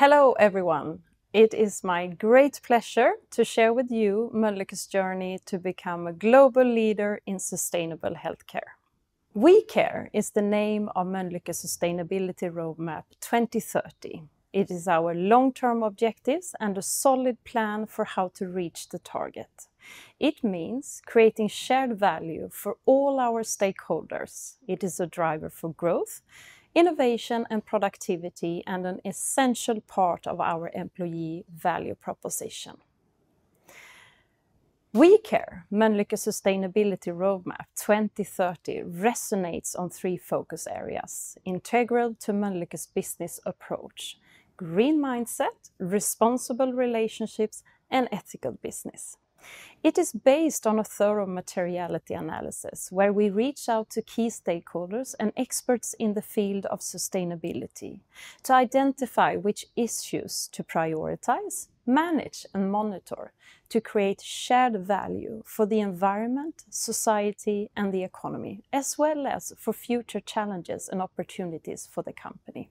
Hello everyone! It is my great pleasure to share with you Mölnlycke's journey to become a global leader in sustainable healthcare. We Care is the name of Mölnlycke Sustainability Roadmap 2030. It is our long-term objectives and a solid plan for how to reach the target. It means creating shared value for all our stakeholders. It is a driver for growth, innovation and productivity, and an essential part of our employee value proposition. We Care, Mölnlycke Sustainability Roadmap 2030 resonates on three focus areas, integral to Mölnlycke's business approach: green mindset, responsible relationships, and ethical business. It is based on a thorough materiality analysis where we reach out to key stakeholders and experts in the field of sustainability to identify which issues to prioritize, manage and monitor to create shared value for the environment, society and the economy, as well as for future challenges and opportunities for the company.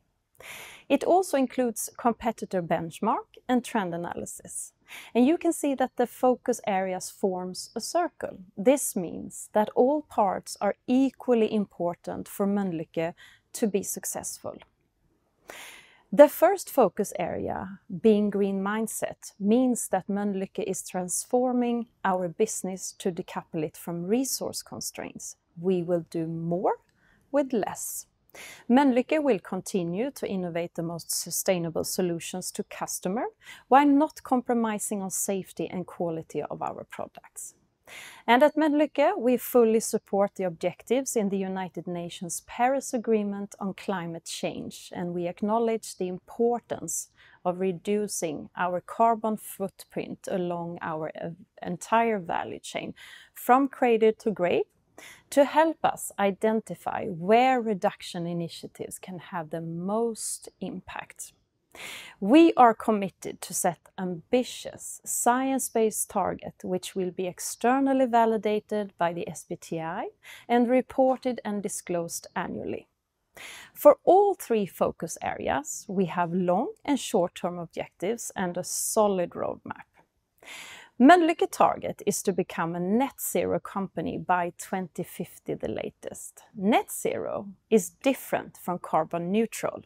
It also includes competitor benchmark and trend analysis. And you can see that the focus areas forms a circle. This means that all parts are equally important for Mölnlycke to be successful. The first focus area, being green mindset, means that Mölnlycke is transforming our business to decouple it from resource constraints. We will do more with less. Mölnlycke will continue to innovate the most sustainable solutions to customer while not compromising on safety and quality of our products. And at Mölnlycke, we fully support the objectives in the United Nations Paris Agreement on climate change, and we acknowledge the importance of reducing our carbon footprint along our entire value chain, from cradle to grave, to help us identify where reduction initiatives can have the most impact. We are committed to set ambitious science-based targets which will be externally validated by the SBTi and reported and disclosed annually. For all three focus areas, we have long and short-term objectives and a solid roadmap. Mölnlycke target is to become a net zero company by 2050 the latest. Net zero is different from carbon neutral.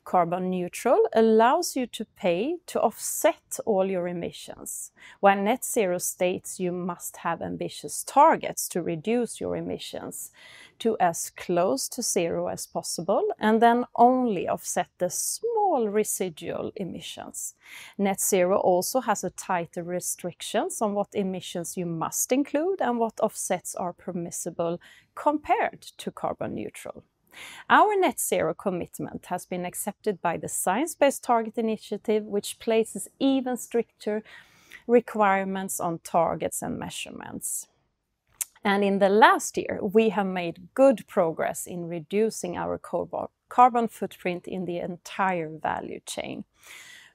Carbon neutral allows you to pay to offset all your emissions, while net zero states you must have ambitious targets to reduce your emissions to as close to zero as possible and then only offset the small residual emissions. Net zero also has a tighter restrictions on what emissions you must include and what offsets are permissible compared to carbon neutral. Our net zero commitment has been accepted by the Science Based Targets initiative, which places even stricter requirements on targets and measurements. And in the last year, we have made good progress in reducing our carbon footprint in the entire value chain.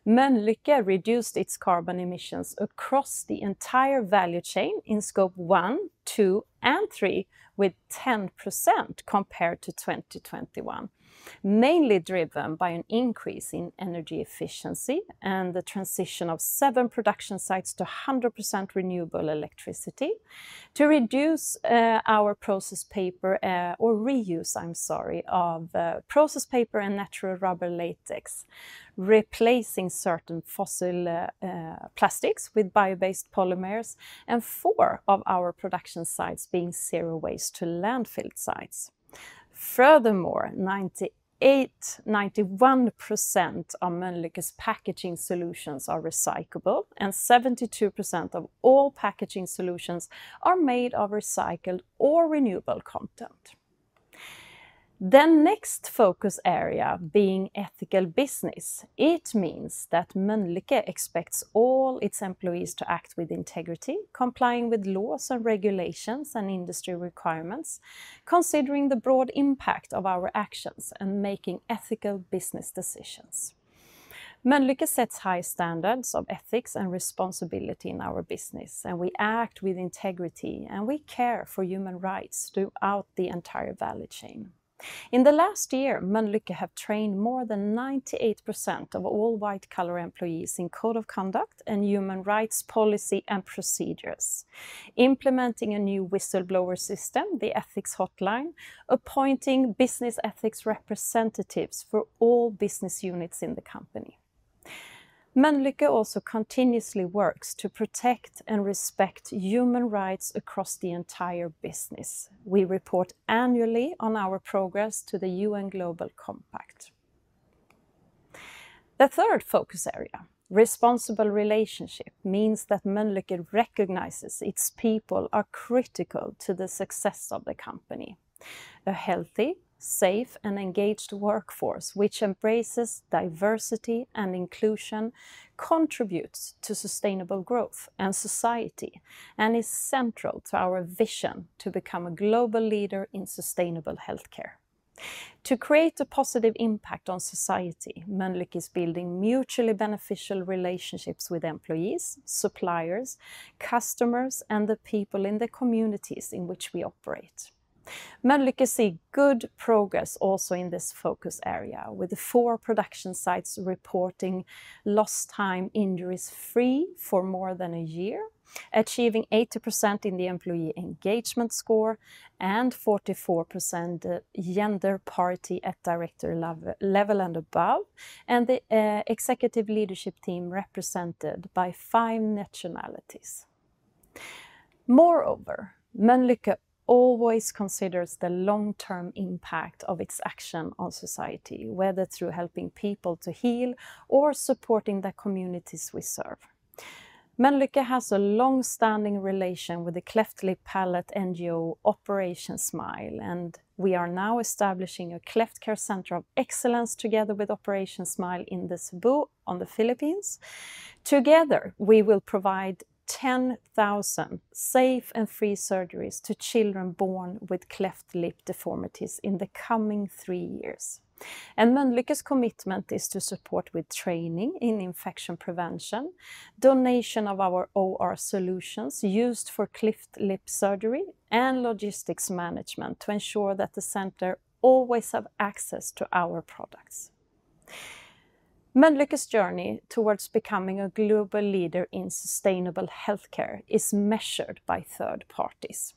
Mölnlycke reduced its carbon emissions across the entire value chain in scope 1, 2 and 3 with 10% compared to 2021, mainly driven by an increase in energy efficiency and the transition of 7 production sites to 100% renewable electricity, to reduce our process paper or reuse, of process paper and natural rubber latex, replacing certain fossil plastics with bio-based polymers, and 4 of our production sites being zero waste to landfill sites. Furthermore, 91% of Mölnlycke's packaging solutions are recyclable and 72% of all packaging solutions are made of recycled or renewable content. The next focus area being ethical business, it means that Mölnlycke expects all its employees to act with integrity, complying with laws and regulations and industry requirements, considering the broad impact of our actions and making ethical business decisions. Mölnlycke sets high standards of ethics and responsibility in our business, and we act with integrity and we care for human rights throughout the entire value chain. In the last year, Mölnlycke have trained more than 98% of all white-collar employees in code of conduct and human rights policy and procedures, implementing a new whistleblower system, the ethics hotline, appointing business ethics representatives for all business units in the company. Mölnlycke also continuously works to protect and respect human rights across the entire business. We report annually on our progress to the UN Global Compact. The third focus area, responsible relationship, means that Mölnlycke recognizes its people are critical to the success of the company. A healthy, safe and engaged workforce which embraces diversity and inclusion contributes to sustainable growth and society and is central to our vision to become a global leader in sustainable healthcare. To create a positive impact on society, Mölnlycke is building mutually beneficial relationships with employees, suppliers, customers and the people in the communities in which we operate. Mölnlycke see good progress also in this focus area, with the 4 production sites reporting lost time injuries free for more than a year, achieving 80% in the employee engagement score and 44% gender parity at director level and above, and the executive leadership team represented by 5 nationalities. Moreover, Mölnlycke always considers the long-term impact of its action on society, whether through helping people to heal or supporting the communities we serve. Mölnlycke has a long-standing relation with the cleft lip palate NGO Operation Smile, and we are now establishing a cleft care center of excellence together with Operation Smile in the Cebu on the Philippines. Together, we will provide 10,000 safe and free surgeries to children born with cleft lip deformities in the coming 3 years. And Mölnlycke's commitment is to support with training in infection prevention, donation of our OR solutions used for cleft lip surgery, and logistics management to ensure that the center always have access to our products. Mölnlycke's journey towards becoming a global leader in sustainable healthcare is measured by third parties.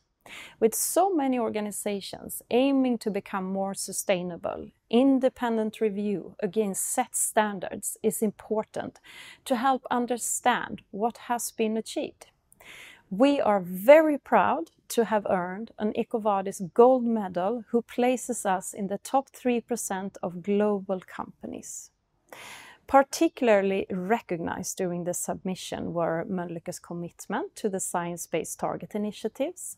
With so many organizations aiming to become more sustainable, independent review against set standards is important to help understand what has been achieved. We are very proud to have earned an EcoVadis Gold Medal, who places us in the top 3% of global companies. Particularly recognized during the submission were Mölnlycke's commitment to the Science-Based Target Initiatives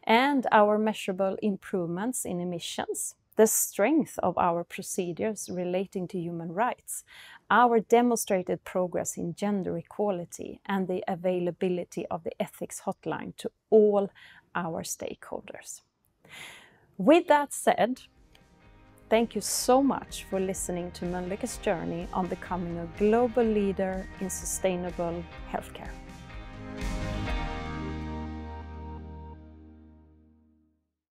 and our measurable improvements in emissions, the strength of our procedures relating to human rights, our demonstrated progress in gender equality, and the availability of the ethics hotline to all our stakeholders. With that said, thank you so much for listening to Mölnlycke's journey on becoming a global leader in sustainable healthcare.